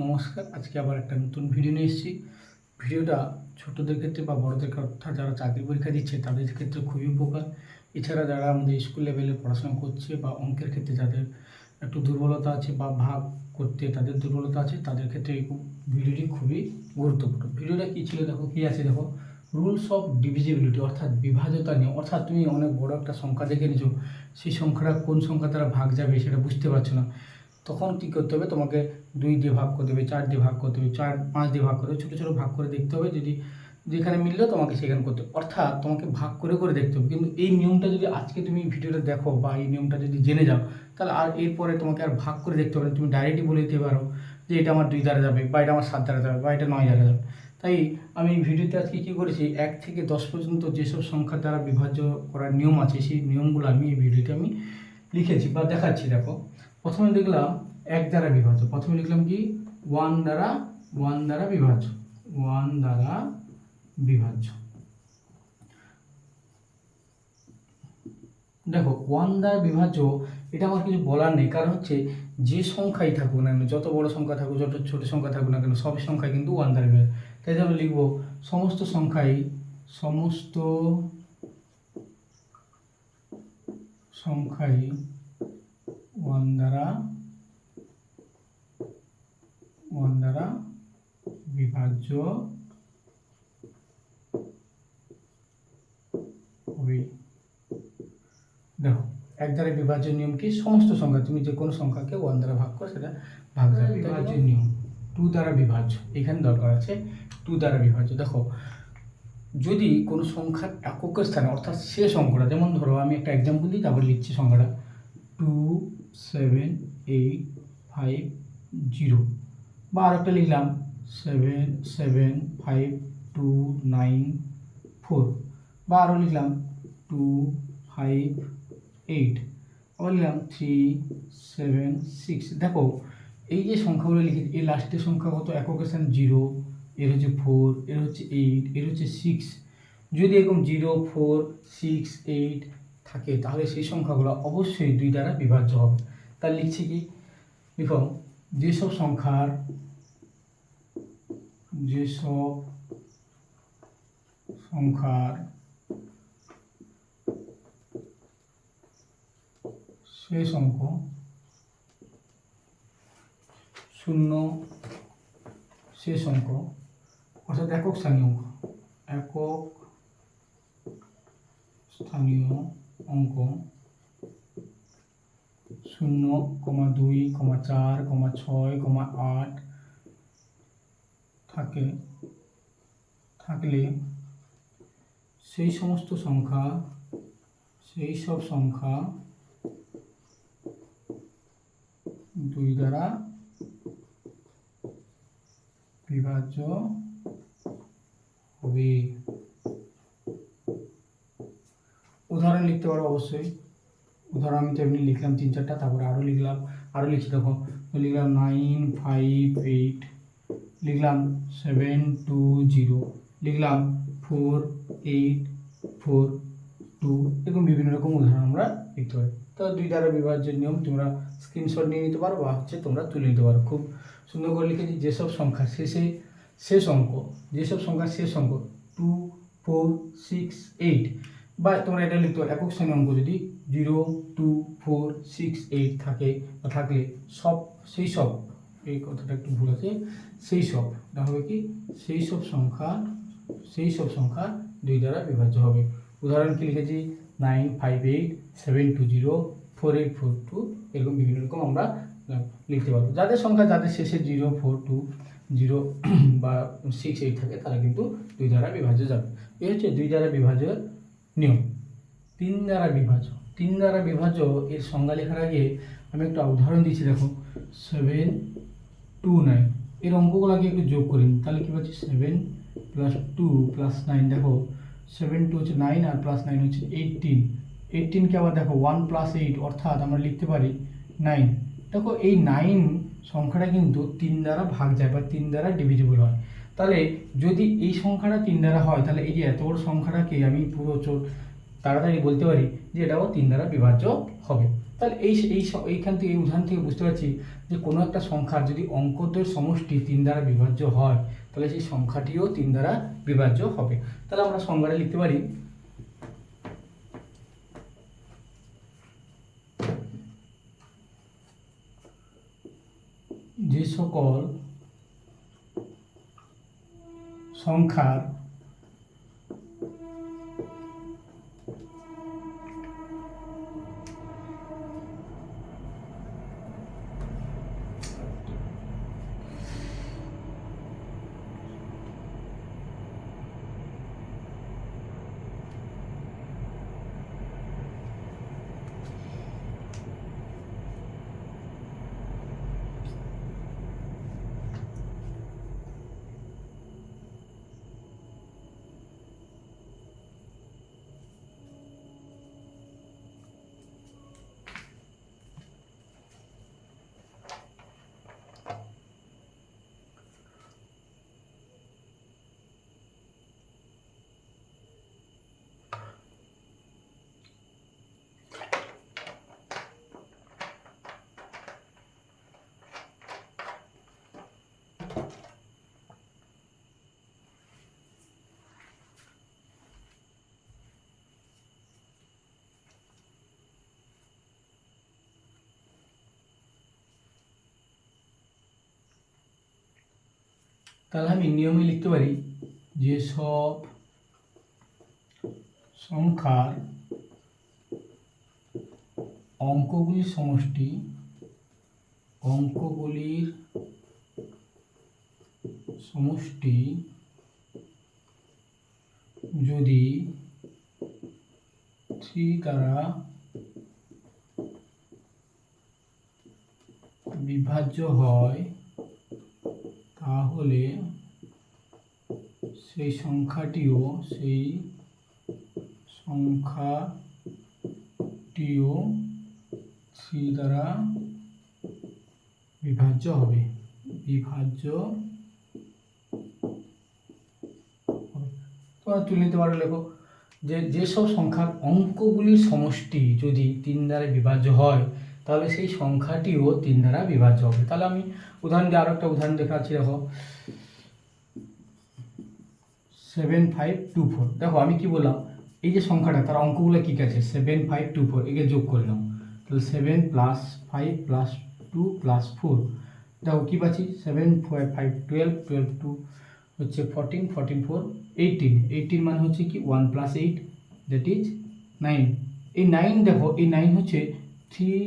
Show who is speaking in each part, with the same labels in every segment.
Speaker 1: নমস্কার। আজকে আবার একটা নতুন ভিডিও নিয়ে এসেছি। ভিডিওটা ছোটদের ক্ষেত্রে বা বড়দের অর্থাৎ যারা চাকরি পরীক্ষা দিচ্ছে তাদের ক্ষেত্রে খুবই উপকার। এছাড়া যারা আমাদের স্কুল লেভেলে পড়াশোনা করছে বা অঙ্কের ক্ষেত্রে যাদের একটু দুর্বলতা আছে বা ভাগ করতে তাদের দুর্বলতা আছে তাদের ক্ষেত্রে এই ভিডিওটি খুবই গুরুত্বপূর্ণ। ভিডিওটা কী ছিল দেখো, কী আছে দেখো, রুলস অফ ডিভিজিবিলিটি অর্থাৎ বিভাজ্যতা নিয়ে। অর্থাৎ তুমি অনেক বড় একটা সংখ্যা দেখে নিছো, সেই সংখ্যাটা কোন সংখ্যা দ্বারা ভাগ যাবে সেটা বুঝতে পারছো না, তখন কী করতে হবে, তোমাকে 2 দিয়ে ভাগ করতে হবে, 4 দিয়ে ভাগ করতে হবে, 5 দিয়ে ভাগ করতে হবে, ছোটো ছোটো ভাগ করে দেখতে হবে, যদি যেখানে মিললেও তোমাকে সেখানে করতে হবে। অর্থাৎ তোমাকে ভাগ করে করে দেখতে হবে। কিন্তু এই নিয়মটা যদি আজকে তুমি ভিডিওটা দেখো বা এই নিয়মটা যদি জেনে যাও, তাহলে আর এরপরে তোমাকে আর ভাগ করে দেখতে হবে না। তুমি ডাইরেক্টই বলে দিতে পারো যে এটা আমার 2 দ্বারা যাবে বা এটা আমার 7 দ্বারা যাবে বা এটা 9 দ্বারা যাবে। তাই আমি ভিডিওতে আজকে কী করেছি, 1 থেকে 10 পর্যন্ত যেসব সংখ্যার দ্বারা বিভাজ্য করার নিয়ম আছে সেই নিয়মগুলো আমি এই ভিডিওতে আমি লিখেছি বা দেখাচ্ছি। দেখো, প্রথমে দেখলাম 1 দ্বারা বিভাজ্য। প্রথমে লিখলাম কি 1 দ্বারা বিভাজ্য, 1 দ্বারা বিভাজ্য। দেখো 1 দ্বারা বিভাজ্য, এটা আমার কিছু বলার নেই, কারণ হচ্ছে যে সংখ্যাই থাকুক না কেন, যত বড় সংখ্যা থাকুক যত ছোট সংখ্যা থাকুক না কেন, সব সংখ্যাই কিন্তু 1 দ্বারা বিভাজ্য। তাই জন্য লিখবো সমস্ত সংখ্যাই 1 দ্বারা বিভাজ্য হবে। দেখো 1 দ্বারা বিভাজ্যের নিয়ম কি, সমস্ত সংখ্যা, তুমি যে কোনো সংখ্যাকে 1 দ্বারা ভাগ করো সেটা ভাগ যাবে। বিভাজ্যের নিয়ম 2 দ্বারা বিভাজ্য, এখানে দরকার আছে 2 দ্বারা বিভাজ্য। দেখো যদি কোনো সংখ্যার এককের স্থানে অর্থাৎ শেষ অঙ্কটা, যেমন ধরো আমি একটা এক্সাম্পল দিই তারপর লিখছি সংখ্যাটা 27850, বা আর একটা লিখলাম 775294, বা আরও লিখলাম 258, আবার লিখলাম 376। দেখো এই যে সংখ্যাগুলো লিখে, এই লাস্টের সংখ্যা কত, এককের স্থানে 0, এর হচ্ছে 4, এর হচ্ছে 8, এর হচ্ছে 6। যদি এরকম 0, 4, 6, 8 থাকে তাহলে সেই সংখ্যাগুলো অবশ্যই 2 দ্বারা বিভাজ্য হবে। তার লিখছি কি, দেখো যেসব সংখ্যার শেষ অঙ্ক 0, শেষ অঙ্ক অর্থাৎ একক স্থানীয় অঙ্ক 0, 2, 4, 6, 8 থাকলে সেই সমস্ত সংখ্যা, সেই সব সংখ্যা 2 দ্বারা বিভাজ্য হবে। উদাহরণ লিখতে পারো অবশ্যই। উদাহরণ আমি তো এমনি লিখলাম 3-4টা, তারপরে আরও লিখছি। দেখো লিখলাম 958, লিখলাম 720, লিখলাম 4842, এরকম বিভিন্ন রকম উদাহরণ আমরা লিখতে পারি। তো 2 দ্বারা বিভাজ্যের নিয়ম তোমরা স্ক্রিনশট নিয়ে নিতে পারো বা তোমরা তুলে নিতে পারো। খুব সুন্দর করে লিখেছি, যেসব সংখ্যার শেষ অঙ্ক 2, 4, 6, 8, বা তোমরা এটা লিখতে পারো একক স্থানীয় অঙ্ক যদি 0, 2, 4, 6, 8 থাকে বা থাকলে সেই সব, এই কথাটা একটু ভুল আছে, সেই সব এটা হবে কি, সেই সব সংখ্যা 2 দ্বারা বিভাজ্য হবে। উদাহরণ কি লিখেছি, 958, 720, 4842, এরকম বিভিন্ন রকম আমরা লিখতে পারবো। যাদের শেষে 0, 4, 2, 0 বা 6, 8 থাকে তারা কিন্তু 2 দ্বারা বিভাজ্য যাবে। এই হচ্ছে 2 দ্বারা বিভাজ্যের নিয়ম। 3 দ্বারা বিভাজ্য এর সংজ্ঞা লেখার আগে আমি একটা উদাহরণ দিচ্ছি। দেখো 729, এর অঙ্কগুলোকে একটু যোগ করি, তাহলে কী পাচ্ছি 7 + 2 + 9। দেখো 7 2 হচ্ছে 9 আর +9 হচ্ছে 18কে আবার দেখো 1 + 8 অর্থাৎ আমরা লিখতে পারি 9। দেখো এই 9 সংখ্যাটা কিন্তু 3 দ্বারা ভাগ যায় বা 3 দ্বারা ডিভিজিবল হয়। তাহলে যদি এই সংখ্যাটা 3 দ্বারা হয় তাহলে এই যে এত বড় সংখ্যাটাকে আমি পুরো তাড়াতাড়ি বলতে পারি যে এটাও 3 দ্বারা বিভাজ্য হবে। তাহলে এইখান থেকে এই উদাহরণ থেকে বুঝতে পারছি যে কোনো একটা সংখ্যার যদি অঙ্কদের সমষ্টি 3 দ্বারা বিভাজ্য হয় তাহলে সেই সংখ্যাটিও 3 দ্বারা বিভাজ্য হবে। তাহলে আমরা সংজ্ঞাটা লিখতে পারি যে সকল সংখ্যার তাহলে আমি নিয়মে লিখতে পারি যেসব সংখ্যার অঙ্কগুলির সমষ্টি যদি 3 দ্বারা বিভাজ্য হয় তাহলে সেই সংখ্যাটিও 3 দ্বারা বিভাজ্য হবে। তোমরা তুলে নিতে পারো, লেখো যে যেসব সংখ্যার অঙ্কগুলির সমষ্টি যদি 3 দ্বারা বিভাজ্য হয় তাহলে সেই সংখ্যাটিও 3 দ্বারা বিভাজ্য হবে। তাহলে আমি উদাহরণ দিয়ে আরো একটা উদাহরণ দেখাচ্ছি। দেখো 7524, দেখো আমি কি বললাম, এই যে সংখ্যাটা তার অঙ্কগুলো কি কি আছে, 7524, একে যোগ করলাম, তাহলে 7 + 5 + 2 + 4, দেখো কি পাচ্ছি, 7 5 12 12 2 হচ্ছে 14 14 4 18, 18 মানে হচ্ছে কি 1 + 8 দ্যাট ইজ 9। এই 9 দেখো, এই 9 হচ্ছে 3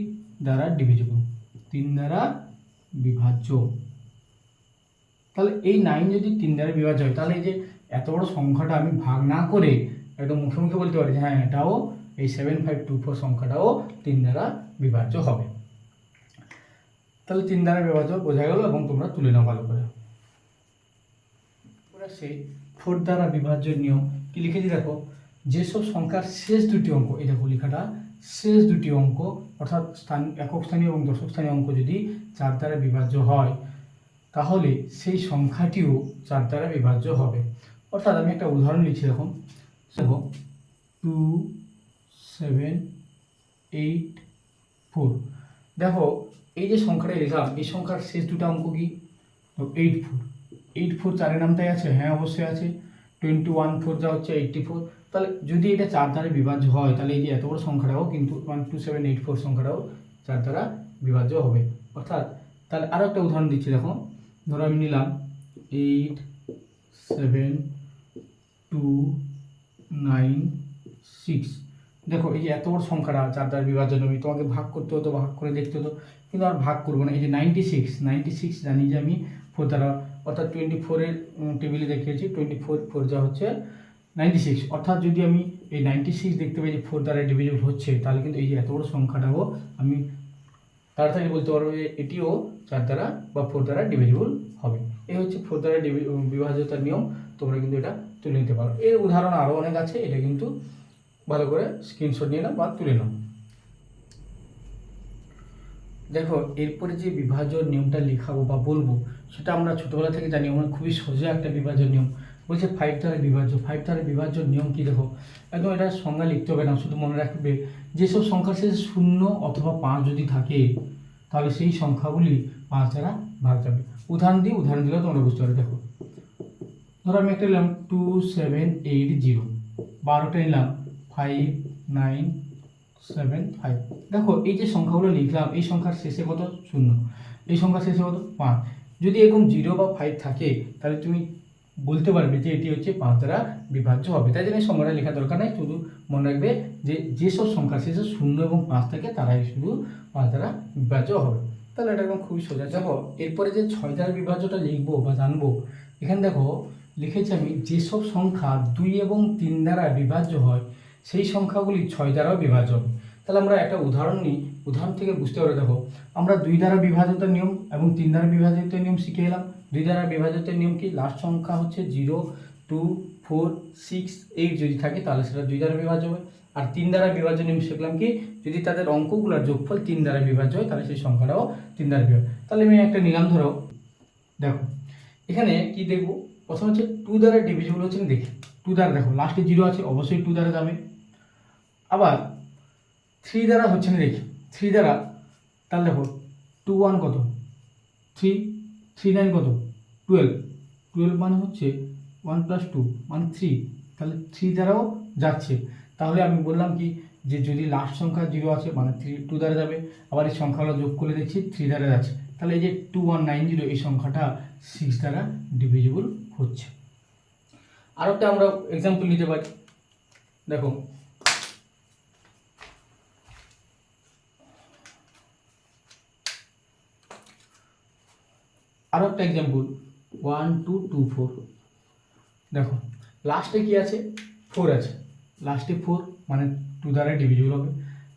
Speaker 1: দ্বারা ডিভিজিবল, 3 দ্বারা বিভাজ্য। তাহলে এই 9 যদি 3 দ্বারা বিভাজ্য হয় তাহলে এই যে এত বড় সংখ্যাটা আমি ভাগ না করে একদম মুখে মুখে বলতে পারি যে হ্যাঁ এটাও, এই 7524 সংখ্যাটাও 3 দ্বারা বিভাজ্য হবে। তাহলে 3 দ্বারা বিভাজ্য বোঝা গেল, এবং তোমরা তুলে নাও ভালো করে। সেই 4 দ্বারা বিভাজ্যের নিয়ম কি লিখেছি দেখো, যেসব সংখ্যার শেষ দুটি অঙ্ক, এই দেখো লেখাটা, শেষ দুটি অঙ্ক অর্থাৎ একক স্থানীয় এবং দশক স্থানীয় অঙ্ক যদি 4 দ্বারা বিভাজ্য হয় তাহলে সেই সংখ্যাটিও 4 দ্বারা বিভাজ্য হবে। অর্থাৎ আমি একটা উদাহরণ লিখছি, দেখো 2 7 8 4, দেখো এই যে সংখ্যাটা লিখলাম এই সংখ্যার শেষ দুটো অঙ্ক কি, তো 84 চারের নামটাই আছে, হ্যাঁ অবশ্যই আছে। 21 4 যা হচ্ছে 84, তাহলে যদি এটা 4 দ্বারা বিভাজ্য হয় তাহলে এই যে এত বড় সংখ্যাটাও কিন্তু 12784 সংখ্যাটাও 4 দ্বারা বিভাজ্য হবে। অর্থাৎ তাহলে আরও একটা উদাহরণ দিচ্ছি, দেখো ধরো আমি নিলাম 8 7 2 9 6, দেখো এই যে এত বড় সংখ্যাটা 4 দ্বারা বিভাজ্য নয়, তোমাকে ভাগ করতে হতো, ভাগ করে দেখতে হতো, কিন্তু আর ভাগ করবো না। এই যে 96 জানি যে আমি 4 দ্বারা, অর্থাৎ 24-এর টেবিলে দেখিয়েছি 24 4 যা হচ্ছে 96, অর্থাৎ যদি আমি এই 96 দেখতে পাই যে 4 দ্বারা ডিভিজিবল হচ্ছে তাহলে কিন্তু এই যে এত বড় সংখ্যাটাও আমি তাড়াতাড়ি বলতে পারবো যে এটিও 4 দ্বারা বা 4 দ্বারা ডিভিজিবল হবে। এই হচ্ছে 4 দ্বারা বিভাজ্যতার নিয়ম, তোমরা কিন্তু এটা তুলে নিতে পারো। এর উদাহরণ আরও অনেক আছে, এটা কিন্তু ভালো করে স্ক্রিনশট নিয়ে নাও বা তুলে নাও। দেখো এরপরে যে বিভাজ্য নিয়মটা লেখাবো বা বলবো সেটা আমরা ছোটোবেলা থেকে জানি, আমরা খুবই সোজা একটা বিভাজ্য নিয়ম। বলছে 5 দ্বারা বিভাজ্য। 5 দ্বারা বিভাজ্য নিয়ম কি দেখো, একদম এটা সংজ্ঞা লিখতে হবে না, শুধু মনে রাখবে যেসব সংখ্যার শেষে 0 অথবা 5 যদি থাকে তাহলে সেই সংখ্যাগুলি 5 দ্বারা ভাগ যাবে। উদাহরণ দিলে তোমরা বুঝতে পারবে। দেখো ধরো আমি একটা নিলাম 2 7 8 0, 12টা নিলাম 5 9 7 5। দেখো এই যে সংখ্যাগুলো লিখলাম, এই সংখ্যার শেষে কত 0, এই সংখ্যার শেষে কত 5। যদি এরকম 0 বা 5 থাকে তাহলে তুমি বলতে পারবে যে এটি হচ্ছে 5 দ্বারা বিভাজ্য হবে। তাই জন্য সংখ্যাটা লেখার দরকার নেই, শুধু মনে রাখবে যে যেসব সংখ্যার শেষে 0 এবং 5 থাকে তারাই শুধু 5 দ্বারা বিভাজ্য হবে। তাহলে এটা একদম খুবই সোজা। দেখো এরপরে যে 6 দ্বারা বিভাজ্যটা লিখবো বা জানবো, এখানে দেখো লিখেছি আমি যেসব সংখ্যা 2 এবং 3 দ্বারা বিভাজ্য হয় সেই সংখ্যাগুলি 6 দ্বারাও বিভাজ্য হবে। তাহলে আমরা একটা উদাহরণ নিই, উদাহরণ থেকে বুঝতে পারবে। দেখো আমরা 2 দ্বারা বিভাজিত নিয়ম এবং 3 দ্বারা বিভাজিত নিয়ম শিখে এলাম। 2 দ্বারা বিভাজিত নিয়ম কি, লাস্ট সংখ্যা হচ্ছে 0 2 4 6 8 যদি থাকে তাহলে সেটা 2 দ্বারা বিভাজ্য হবে। আর 3 দ্বারা বিভাজ্য নিয়ম শিখলাম কি, যদি তাদের অঙ্কগুলোর যোগফল 3 দ্বারা বিভাজ্য হয় তাহলে সেই সংখ্যাটাও 3 দ্বারা বিভাজ্য। তাহলে আমি একটা নিলাম, ধরো দেখো এখানে কি দেখবো, প্রথম হচ্ছে 2 দ্বারা ডিভিজিবল হচ্ছে না, দেখি 2 দ্বারা, দেখো লাস্টে 0 আছে অবশ্যই 2 দ্বারা যাবে। আবার 3 দ্বারা হচ্ছে না, দেখি 3 দ্বারা, তাহলে দেখো 2 1 কত 3, 3 9 কত 12, 12 মানে হচ্ছে 1 + 2 মানে 3, তাহলে 3 দ্বারাও যাচ্ছে। তাহলে আমি বললাম কি যে যদি লাস্ট সংখ্যা 0 আছে মানে 2 দ্বারা যাবে। আবার এই সংখ্যাগুলো যোগ করে দেখছি 3 দ্বারা যাচ্ছে, তাহলে এই যে 2190 এই সংখ্যাটা 6 দ্বারা ডিভিজিবল হচ্ছে। আর একটা আমরা এক্সাম্পল নিতে পারি। দেখো আরও একটা এক্সাম্পল 1 2 2 4। দেখো লাস্টে কি আছে 4 আছে, লাস্টে 4 মানে 2 দ্বারা ডিভিজিবল হবে।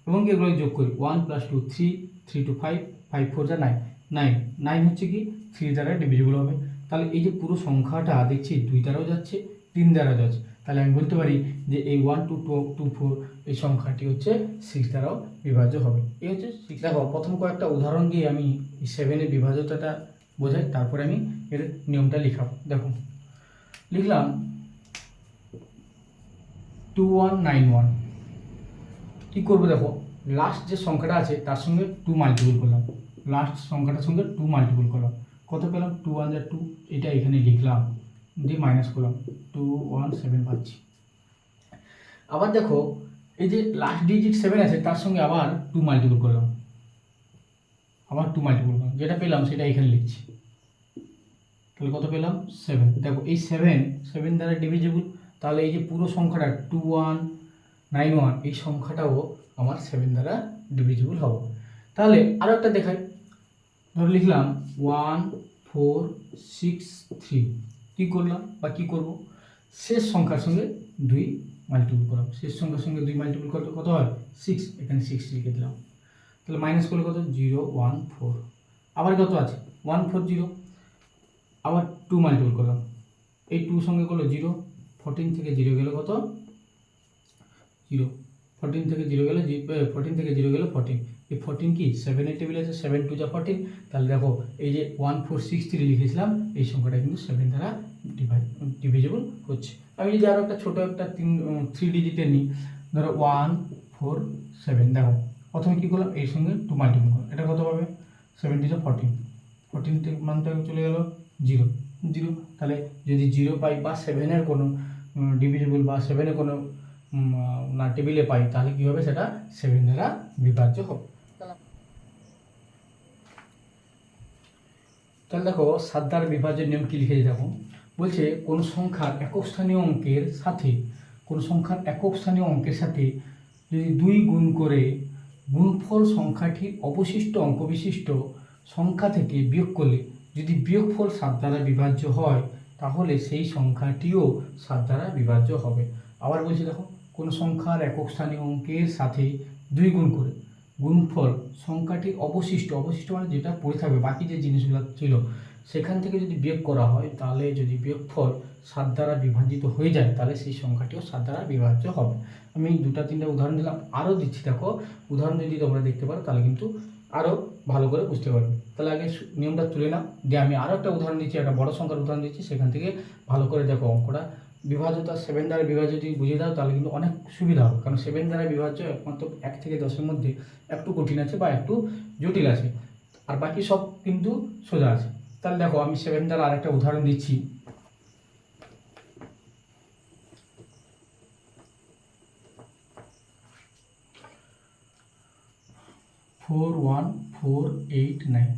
Speaker 1: এবং এগুলো যোগ করি 1 + 2 3, 3 2 5, 5 4 যা 9, 9 9 হচ্ছে কি 3 দ্বারা ডিভিজিবল হবে। তাহলে এই যে পুরো সংখ্যাটা দেখছি 2 দ্বারাও যাচ্ছে 3 দ্বারাও যাচ্ছে, তাহলে আমি বলতে পারি যে এই 1 2 2 4 এই সংখ্যাটি হচ্ছে 6 দ্বারাও বিভাজ্য হবে। এই হচ্ছে 6। দেখো প্রথম কয়েকটা উদাহরণ দিয়ে আমি 7-এর বিভাজ্যতাটা বোঝাই, তারপরে আমি এর নিয়মটা লিখাবো। দেখো লিখলাম 2191, কি করবো দেখো লাস্ট যে সংখ্যাটা আছে তার সঙ্গে 2 মাল্টিপল করলাম, লাস্ট সংখ্যাটার সঙ্গে 2 মাল্টিপল করলাম, কত পেলাম 2 1 যা 2, এটা এখানে লিখলাম দিয়ে মাইনাস করলাম 217 পাচ্ছি। আবার দেখো এই যে লাস্ট ডিজিট 7 আছে তার সঙ্গে আবার 2 মাল্টিপল করলাম, আবার 2 মাল্টিপল করলাম, যেটা পেলাম সেটা এখানে লিখছি, তাহলে কত পেলাম 7। দেখো এই 7 দ্বারা ডিভিজিবল, তাহলে এই যে পুরো সংখ্যাটা 2191 এই সংখ্যাটাও আমার 7 দ্বারা ডিভিজিবল হবে। তাহলে আরও একটা দেখাই, ধরো লিখলাম 1 4 6 3, কী করলাম বা কী করবো, শেষ সংখ্যার সঙ্গে 2 মাল্টিপল করলাম, শেষ সংখ্যার সঙ্গে 2 মাল্টিপল করলে কত হয় 6, এখানে 6 লিখে দিলাম, তাহলে মাইনাস করলে কত 0 1 4, আবার কত আছে 140, আবার 2 মাল্টিপল করলাম, এই 2 সঙ্গে করলো 0, 14 থেকে 0 গেলে কত 0, 14 থেকে 0 গেলে 14 থেকে 0 গেলে 14, এই 14 কি 7-এর টেবিল আছে, 7 2 যা 14, তাহলে দেখো এই যে 1463 লিখেছিলাম এই সংখ্যাটা কিন্তু 7 দ্বারা ডিভিজিবল হচ্ছে। আমি যদি আরও একটা ছোটো একটা 3 ডিজিটের নিই, ধরো 1 4 7, দেখো প্রথমে কী করলাম এর সঙ্গে 2 মাল্টিপল করলাম, এটা কত পাবে 7 2 যা 14, 14 মানটা চলে গেল 0 0, তাহলে যদি 0 পাই বা 7-এর কোনো ডিভিজিবল বা 7-এর কোনো না টেবিলে পাই তাহলে কী হবে সেটা 7 দ্বারা বিভাজ্য হবে। তাহলে দেখো 7 দ্বারা বিভাজ্যের নিয়ম কী লিখেছি দেখো, বলছে কোন সংখ্যার একক স্থানীয় অঙ্কের সাথে যদি 2 গুণ করে গুণফল সংখ্যাটির অবশিষ্ট অঙ্ক বিশিষ্ট সংখ্যা থেকে বিয়োগ করলে যদি বিয়োগফল 7 দ্বারা বিভাজ্য হয় তাহলে সেই সংখ্যাটিও 7 দ্বারা বিভাজ্য হবে। আবার বলছি দেখো কোন সংখ্যার একক স্থানীয় অঙ্কের সাথে 2 গুণ করে গুণফল সংখ্যাটির অবশিষ্ট মানে যেটা পড়ে থাকবে বাকি যে জিনিসগুলো ছিল সেখান থেকে যদি বিয়োগ করা হয় তাহলে যদি বিয়োগফল 7 দ্বারা বিভাজিত হয়ে যায় তাহলে সেই সংখ্যাটিও 7 দ্বারা বিভাজ্য হবে। আমি 2-3টা উদাহরণ দিলাম, আরও দিচ্ছি, দেখো উদাহরণ যদি তোমরা দেখতে পারো তাহলে কিন্তু আরও ভালো করে বুঝতে পারবে। তাহলে আগে নিয়মটা তুলে নাও, দিয়ে আমি আরও একটা উদাহরণ দিচ্ছি, একটা বড় সংখ্যার উদাহরণ দিচ্ছি, সেখান থেকে ভালো করে দেখো অঙ্কটা। বিভাজ্যতা 7 দ্বারা বিভাজ্য যদি বুঝিয়ে দাও তাহলে কিন্তু অনেক সুবিধা হবে, কারণ 7 দ্বারা বিভাজ্য একমাত্র 1 থেকে 10-এর মধ্যে একটু কঠিন আছে বা একটু জটিল আছে, আর বাকি সব কিন্তু সোজা আছে। তাহলে দেখো আমি 7 দ্বারা আরেকটা উদাহরণ দিচ্ছি। ফোর 1 4 8 9।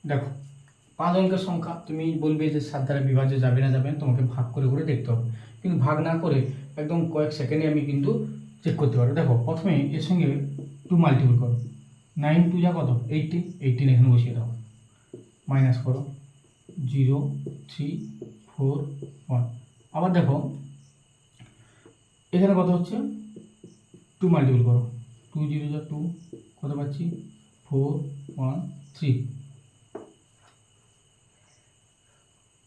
Speaker 1: দেখো 5 অঙ্কের সংখ্যা, তুমি বলবে যে 7 দ্বারা বিভাজ্য যাবে না, তোমাকে ভাগ করে করে দেখতে হবে, কিন্তু ভাগ না করে একদম কয়েক সেকেন্ডে আমি কিন্তু চেক করতে পারবো। দেখো প্রথমে এর সঙ্গে 2 মাল্টিপল করো, 9 2 যা কত 18, 18 এখানে বসিয়ে দাও, মাইনাস করো 0 3 4 1। আবার দেখো এখানে কত হচ্ছে, 2 মাল্টিপল করো, 2 0 যা 2, কত পাচ্ছি 4 1 3।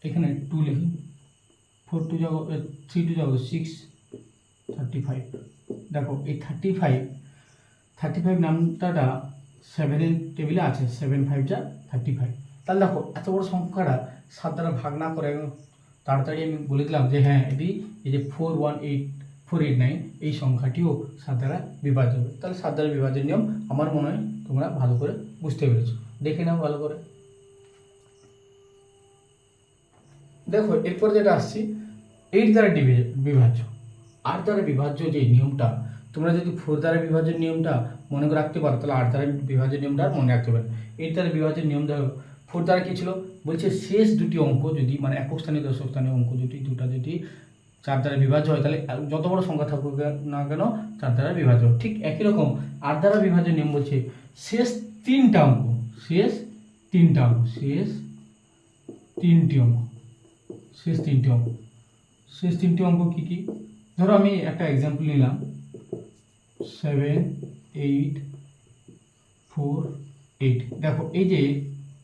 Speaker 1: এখানে 2 লিখি, 4 2 যা 3 2 যা 6 35। দেখো এই 35 নামটা 7-এর টেবিলে আছে, 7 5 যা 35। তাহলে দেখো এত বড় সংখ্যাটা 7 দ্বারা ভাগ না করে তাড়াতাড়ি আমি বলে দিলাম যে হ্যাঁ এটি এই যে 418 এই সংখ্যাটিও 7 দ্বারা বিভাজ্য হবে। তাহলে 7 দ্বারা বিভাজ্যের নিয়ম আমার মনে হয় তোমরা ভালো করে বুঝতে পেরেছো, দেখে নাও ভালো করে। দেখো এরপর যেটা আসছি 8 দ্বারা বিভাজ্য। 8 দ্বারা বিভাজ্য যে নিয়মটা, তোমরা যদি 4 দ্বারা বিভাজ্যের নিয়মটা মনে রাখতে পারো তাহলে 8 দ্বারা বিভাজ্যের নিয়মটা মনে রাখতে পারো। 8 দ্বারা বিভাজ্যের নিয়ম দেখো 4 দ্বারা কী ছিল, বলছে শেষ দুটি অঙ্ক যদি মানে একক স্থানীয় দশক স্থানীয় অঙ্ক যদি দুটা যদি 4 দ্বারা বিভাজ্য হয় তাহলে যত বড় সংখ্যা থাকুক না কেন 4 দ্বারা বিভাজ্য। ঠিক একই রকম 8 দ্বারা বিভাজ্যের নিয়ম বলছে শেষ তিনটি অঙ্ক শেষ তিনটি অঙ্ক কী কী, ধরো আমি একটা এক্সাম্পল নিলাম 7 8 4 8। দেখো এই যে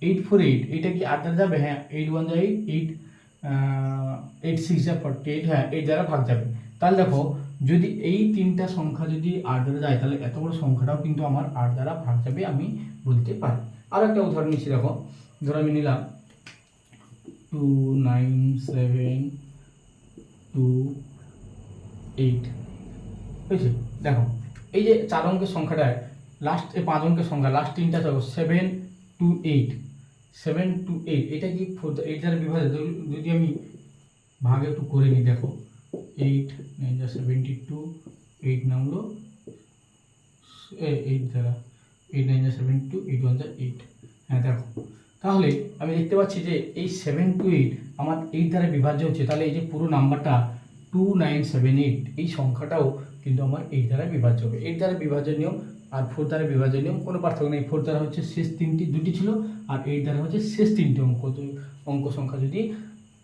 Speaker 1: 8 4 8 এটা কি 8 দ্বারা যাবে? হ্যাঁ, 8 1 যা 8 8 6 যা 48, হ্যাঁ 8 দ্বারা ভাগ যাবে। তাহলে দেখো যদি এই তিনটা সংখ্যা যদি 8 দ্বারা যায় তাহলে এত বড় সংখ্যাটাও কিন্তু আমার 8 দ্বারা ভাগ যাবে, আমি বলতে পারি। আর একটা উদাহরণ নিচ্ছি, দেখো ধরো আমি নিলাম 2 9 7 2 8, বুঝছি? দেখো এই যে 4 অঙ্কের সংখ্যাটায় লাস্ট 5 অঙ্কের সংখ্যা লাস্ট তিনটা দেখো 7 2 8 7 2 8, এটা কি 8 দ্বারা বিভাজ্য? যদি আমি ভাগ একটু করে নিই, দেখো 8 9 যা 72, 8 নামলো 8 দ্বারা 8 9 যা 72, 8 1 যা 8। হ্যাঁ দেখো তাহলে আমি দেখতে পাচ্ছি যে এই 7 2 8 আমার 8 দ্বারা বিভাজ্য হচ্ছে, তাহলে এই যে পুরো নাম্বারটা 2978 এই সংখ্যাটাও কিন্তু আমার 8 দ্বারা বিভাজ্য হবে। 8 দ্বারা বিভাজ্যের নিয়ম আর 4 দ্বারা বিভাজ্যের নিয়ম কোনো পার্থক্য নেই। 4 দ্বারা হচ্ছে শেষ দুটি ছিল, আর 8 দ্বারা হচ্ছে শেষ তিনটি অঙ্ক সংখ্যা যদি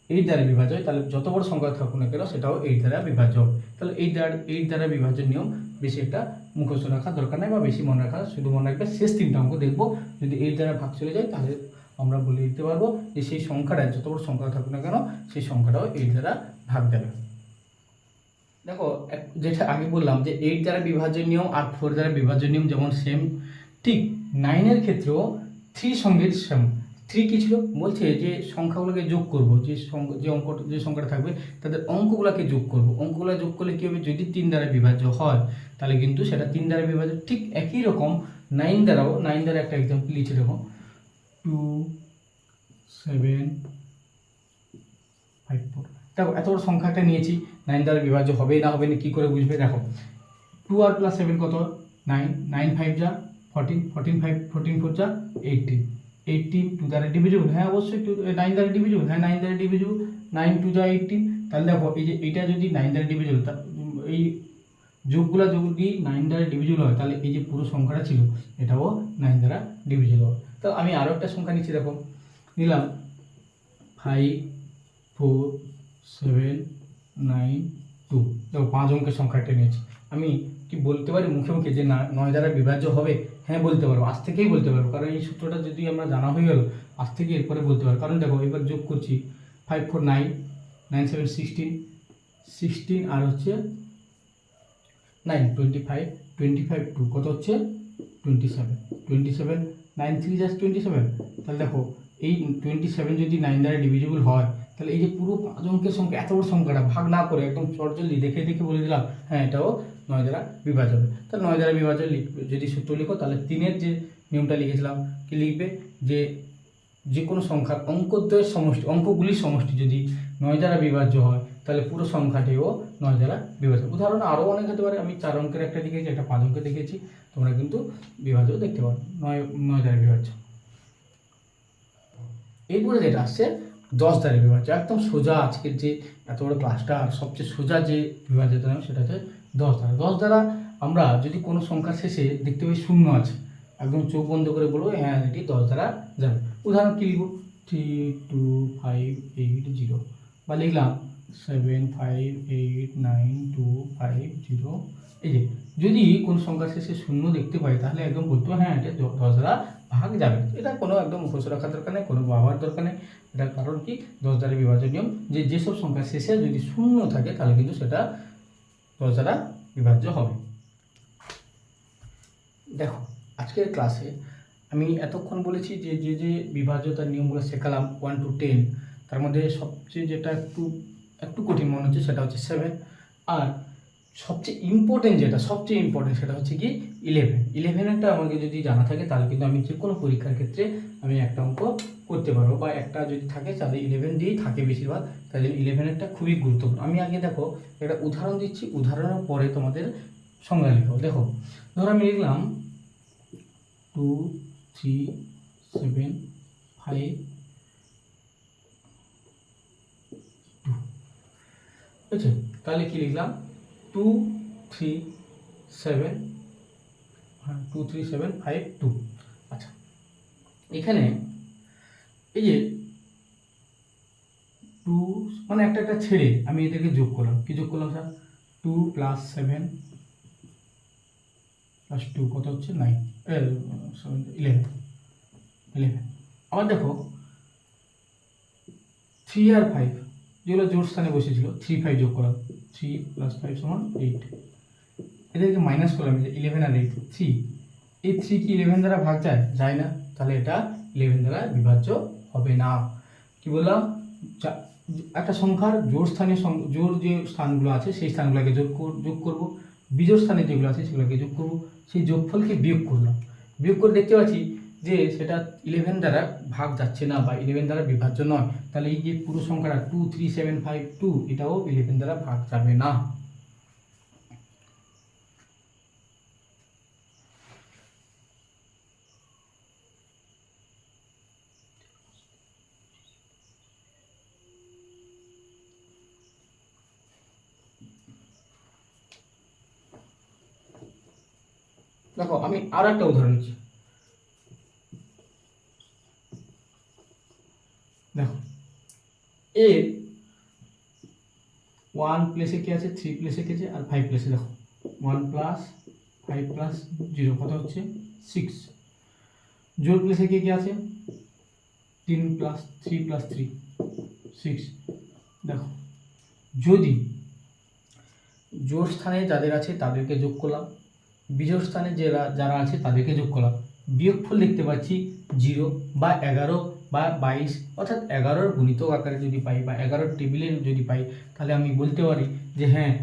Speaker 1: 8 দ্বারা বিভাজ্য হয় তাহলে যত বড় সংখ্যা থাকুক না কেন সেটাও 8 দ্বারা বিভাজ্য হবে। তাহলে 8 দ্বারা বিভাজ্যের নিয়ম বেশি একটা মুখস্থ রাখার দরকার নেই বা বেশি মনে রাখা, শুধু মনে রাখবে শেষ তিনটা অঙ্ক দেখবো যদি 8 দ্বারা ভাগ চলে যায় তাহলে আমরা বলে দিতে পারবো যে সেই সংখ্যাটা যত বড় সংখ্যা থাকুক না কেন সেই সংখ্যাটাও 8 দ্বারা ভাগ যাবে। দেখো যেটা আগে বললাম যে 8 দ্বারা বিভাজ্যের নিয়ম আর 4 দ্বারা বিভাজ্যের নিয়ম যেমন সেম, ঠিক 9-এর ক্ষেত্রেও 3 সঙ্গে সেম। 3 কী ছিল, বলছে যে সংখ্যাগুলোকে যোগ করব, যে সংখ্যাটা থাকবে তাদের অঙ্কগুলোকে যোগ করব। অঙ্কগুলো যোগ করলে কী হবে, যদি 3 দ্বারা বিভাজ্য হয় তাহলে কিন্তু সেটা 3 দ্বারা বিভাজ্য। ঠিক একই রকম 9 দ্বারা একটা এক্সাম্পল লিখে দেখো 2 7 5 4। দেখো এত বড় সংখ্যা একটা নিয়েছি, 9 দ্বারা বিভাজ্য হবে না হবে না কী করে বুঝবে? দেখো 2 আর প্লাস 7 কত 9, 9 5 যা 14, 14 5 14 4 যা 18, 18 2 দ্বারা ডিভিজিবল, হ্যাঁ অবশ্যই 9 দ্বারা ডিভিজিবল, হ্যাঁ 9 দ্বারা ডিভিজিবল, 9 2 যা 18। তাহলে দেখো এই যে এটা যদি 9 দ্বারা ডিভিজিবল, এই যোগগুলো যদি 9 দ্বারা ডিভিজিবল হয় তাহলে এই যে পুরো সংখ্যাটা ছিল এটাও 9 দ্বারা ডিভিজিবল হবে। তো আমি আরও একটা সংখ্যা নিচ্ছি, দেখো নিলাম 5 4 7 9 2। দেখো 5 অঙ্কের সংখ্যাটা নিয়েছি, আমি কি বলতে পারি মুখে মুখে যে 9 দ্বারা বিভাজ্য হবে? হ্যাঁ বলতে পারবো, আজ থেকেই বলতে পারবো, কারণ এই সূত্রটা যদি আমরা জানা হয়ে গেল আজ থেকে এরপরে বলতে পারবো। কারণ দেখো এবার যোগ করছি 5 4 9 9 7 16 আর হচ্ছে 9 25 2 কত হচ্ছে 27 9 3 জাস্ট 27। তাহলে দেখো এই 27 যদি 9 দ্বারা ডিভিজিবল হয় তাহলে এই যে পুরো 5 অঙ্কের সংখ্যা এত বড় সংখ্যাটা ভাগ না করে একদম চটজলদি দেখে দেখে বলে দিলাম হ্যাঁ এটাও 9 দ্বারা বিভাজ্য হবে। তাহলে 9 দ্বারা বিভাজ্য লিখবে, যদি সূত্র লিখো তাহলে 3-এর যে নিয়মটা লিখেছিলাম কি লিখবে, যে কোনো সংখ্যার অঙ্কদ্বয়ের সমষ্টি, অঙ্কগুলির সমষ্টি যদি 9 দ্বারা বিভাজ্য হয় তাহলে পুরো সংখ্যাটিও 9 দ্বারা বিভাজ্য। উদাহরণ আরও অনেক হতে পারে, আমি 4 অঙ্কের একটা লিখেছি, একটা 5 অঙ্কের দেখেছি, তোমরা কিন্তু বিভাজ্য দেখতে পারো 9 দ্বারা বিভাজ্য। এরপরে যেটা আসছে 10 দ্বারা বিভাজ্য, একদম সোজা আজকের যে এত বড় ক্লাসটা সবচেয়ে সোজা যে বিভাজ্যতা নাম সেটা হচ্ছে 10 দ্বারা। 10 দ্বারা আমরা যদি কোনো সংখ্যার শেষে দেখতে পাই শূন্য আছে, একদম চোখ বন্ধ করে বলবো হ্যাঁ এটি 10 দ্বারা যাবে। উদাহরণ কি লিখব, 3 2 5 8 0, বা লিখলাম 7 5 8 9 2 5 0। এই যে যদি কোনো সংখ্যার শেষে শূন্য দেখতে পাই তাহলে একদম বলতে হ্যাঁ এটা 10 দ্বারা ভাগ যাবে। এটা কোনো একদম মুখস্থ রাখার দরকার নেই, কোনো ভাবার দরকার নেই। এটার কারণ কি 10 দ্বারা বিভাজ্য নিয়ম, যেসব সংখ্যার শেষে যদি শূন্য থাকে তাহলে কিন্তু সেটা 10 দ্বারা বিভাজ্য হবে। দেখো আজকের ক্লাসে আমি এতক্ষণ বলেছি যে বিভাজ্যতার নিয়মগুলো শেখালাম 1 to 10, তার মধ্যে সবচেয়ে যেটা একটু কঠিন মনে হচ্ছে সেটা হচ্ছে 7, আর সবচেয়ে ইম্পর্টেন্ট সেটা হচ্ছে কি 11। 11-এরটা আমাকে যদি জানা থাকে তাহলে কিন্তু আমি যে কোনো পরীক্ষার ক্ষেত্রে আমি একটা অঙ্ক করতে পারবো, বা একটা যদি থাকে তাহলে 11 দিয়েই থাকে বেশিরভাগ, তাই জন্য 11-এরটা খুবই গুরুত্বপূর্ণ। আমি আগে দেখো একটা উদাহরণ দিচ্ছি, উদাহরণের পরে তোমাদের সংজ্ঞা লিখো। দেখো ধরো আমি লিখলাম 2 3 7 5 2, বুঝছো? তাহলে কি লিখলাম 2 3 7 2 3 7 5 2। আচ্ছা এখানে এই যে 2 মানে একটা ছেড়ে আমি এদেরকে যোগ করলাম, কি যোগ করলাম স্যার, 2 + 7 + 2 কত হচ্ছে 9 11। আবার দেখো 3 আর 5 যেগুলো জোড় স্থানে বসেছিল 3 5 যোগ করলাম, 3 + 5 = 8। এদেরকে মাইনাস করলাম, 11 আর 8 3, এই 3 কি 11 দ্বারা ভাগ যায় না, তাহলে এটা 11 দ্বারা বিভাজ্য হবে না। কি বললাম, একটা সংখ্যার জোড় যে স্থানগুলো আছে সেই স্থানগুলোকে যোগ করব, বিজোড় স্থানে যেগুলো আছে সেগুলোকে যোগ করব, সেই যোগফলকে বিয়োগ করলাম, বিয়োগ করে দেখতে পাচ্ছি যে সেটা 11 দ্বারা ভাগ যাচ্ছে না বা 11 দ্বারা বিভাজ্য নয়, তাহলে এই যে পুরো সংখ্যাটা 2 3 7 5 2 এটাও 11 দ্বারা ভাগ যাবে না। দেখো আমি আর একটা উদাহরণ দিচ্ছি, দেখো এর 1 প্লেসে কি আছে, 3 প্লেসে কি আছে, আর 5 প্লেসে দেখো 1 + 5 + 0 কত হচ্ছে 6। জোড় প্লেসে কি আছে 3 + 3 + 3 6। দেখো যদি জোড় স্থানে যাদের আছে তাদেরকে যোগ করলাম, বিজোড় স্থানে যারা আছে তাদেরকে যোগ করলাম, বিয়োগফল দেখতে পাচ্ছি 0 বা 11 বা 22, অর্থাৎ 11-র গুণিতক আকারে যদি পাই বা 11-র টেবিলে যদি পাই তাহলে আমি বলতে পারি যে হ্যাঁ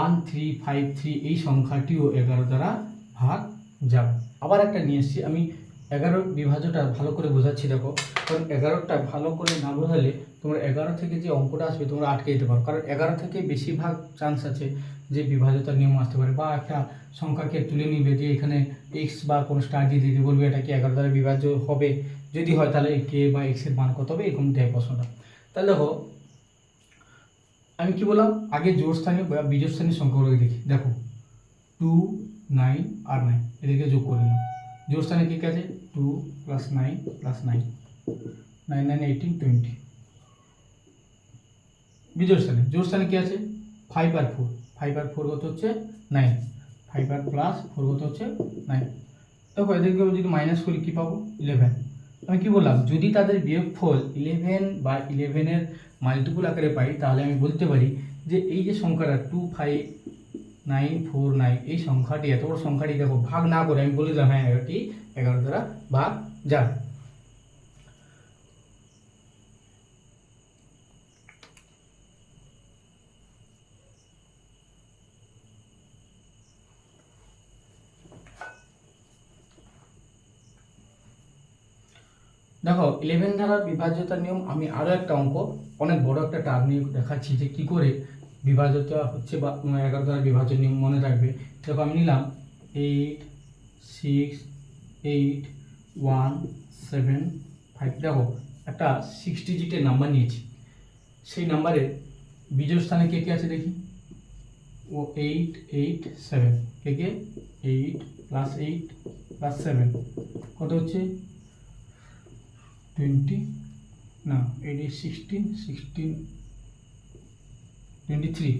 Speaker 1: 1 3 5 3 এই সংখ্যাটিও 11 দ্বারা ভাগ যাবে। আবার একটা নিয়ে এসেছি, আমি 11 বিভাজ্যটা ভালো করে বোঝাচ্ছি। দেখো কারণ 11টা ভালো করে না বোঝালে তোমরা 11 থেকে যে অঙ্কটা আসবে তোমরা আটকে যেতে পারো, কারণ 11 থেকে বেশিরভাগ চান্স আছে যে বিভাজ্যতার নিয়ম আসতে পারে, বা একটা সংখ্যাকে তুলে নিবে যে এখানে এক্স বা কোনো স্টার দিয়ে দিতে বলবে এটা কি 11 দ্বারা বিভাজ্য হবে, যদি হয় তাহলে কে বা এক্সের মান কত হবে, এরকম দেয় প্রশ্নটা। তাহলে দেখো আমি কি বললাম, আগে জোড় স্থানীয় বা বিজোড় স্থানীয় সংখ্যাগুলোকে দেখি। দেখো 2 9 আর 9 এদেরকে যোগ করে নিলাম, জোড় স্থানে কি আছে 2 + 9 + 9 9 9 18 20। বিজোড় স্থানে জোড় স্থানে কি আছে 5 আর 4, 5 আর 4 কত হচ্ছে 9, 5 আর +4 কত হচ্ছে 9। দেখো এদেরকে যদি মাইনাস করি কি পাবো 11। আমি কি বললাম, যদি তাদের বিয়োগফল 11 বা 11-এর মাল্টিপুল আকারে পাই তাহলে আমি বলতে পারি যে এই যে সংখ্যাটা 2 5 949। এই সংখ্যাটি, এত বড় সংখ্যাটি দেখো ভাগ না করে আমি বলে দিলাম হ্যাঁ এটি 11 দ্বারা ভাগ যায়। দেখো 11 দ্বারা বিভাজ্যতার নিয়ম, আমি আরও একটা অঙ্ক অনেক বড় একটা টার্ম নিয়ে দেখাচ্ছি যে কী করে বিভাজ্যতা হচ্ছে বা 11 দ্বারা বিভাজ্য নিয়ম মনে রাখবে। দেখো আমি নিলাম 8 6 8 1 7 5। দেখো একটা 6 ডিজিটের নাম্বার নিয়েছি, সেই নাম্বারের বিজোড় স্থানে কে কে আছে দেখি। ও 8 8 7, কে কে 8 প্লাস 8 প্লাস 7 কত হচ্ছে 20 না 8 16 16 23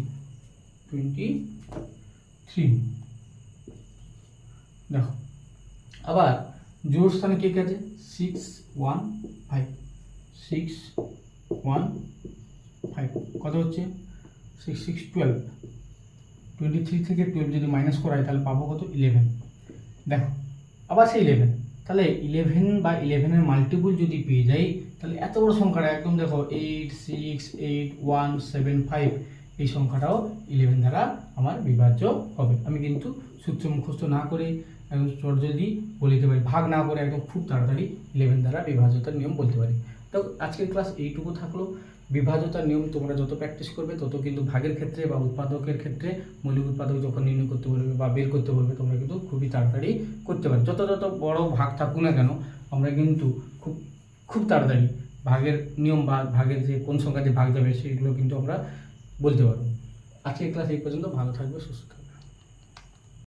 Speaker 1: 23। দেখো আবার জোড় স্থানে কে কে আছে 6 1 5 6 1 5 কত হচ্ছে 6 6 12। 23 থেকে 12 যদি মাইনাস করা হয় তাহলে পাবো কত 11। দেখো আবার সেই 11, তাহলে 11 বা 11-এর মাল্টিপুল যদি পেয়ে যাই তাহলে এত বড় সংখ্যাটা একদম দেখো 8 6 8 1 7 5, এই সংখ্যাটাও 11 দ্বারা আমার বিভাজ্য হবে। আমি কিন্তু সূত্র মুখস্থ না করে একদম চটজলদি বলে দিতে পারি, ভাগ না করে একদম খুব তাড়াতাড়ি 11 দ্বারা বিভাজ্যতার নিয়ম বলতে পারি। তো আজকের ক্লাস এইটুকু থাকলো। বিভাজ্যতার নিয়ম তোমরা যত প্র্যাকটিস করবে তত কিন্তু ভাগের ক্ষেত্রে বা উৎপাদকের ক্ষেত্রে মৌলিক উৎপাদক যখন নির্ণয় করতে বলবে বা বের করতে বলবে তোমরা কিন্তু খুবই তাড়াতাড়ি করতে পারবে। যত বড় ভাগ থাকুক না কেন আমরা কিন্তু খুব তাড়াতাড়ি ভাগের নিয়ম বা ভাগের যে কোন সংখ্যা দিয়ে ভাগ যাবে সেগুলো কিন্তু আমরা বলতে পারবো। আজকের ক্লাস এই পর্যন্ত। ভালো থাকবে, সুস্থ থাকবে।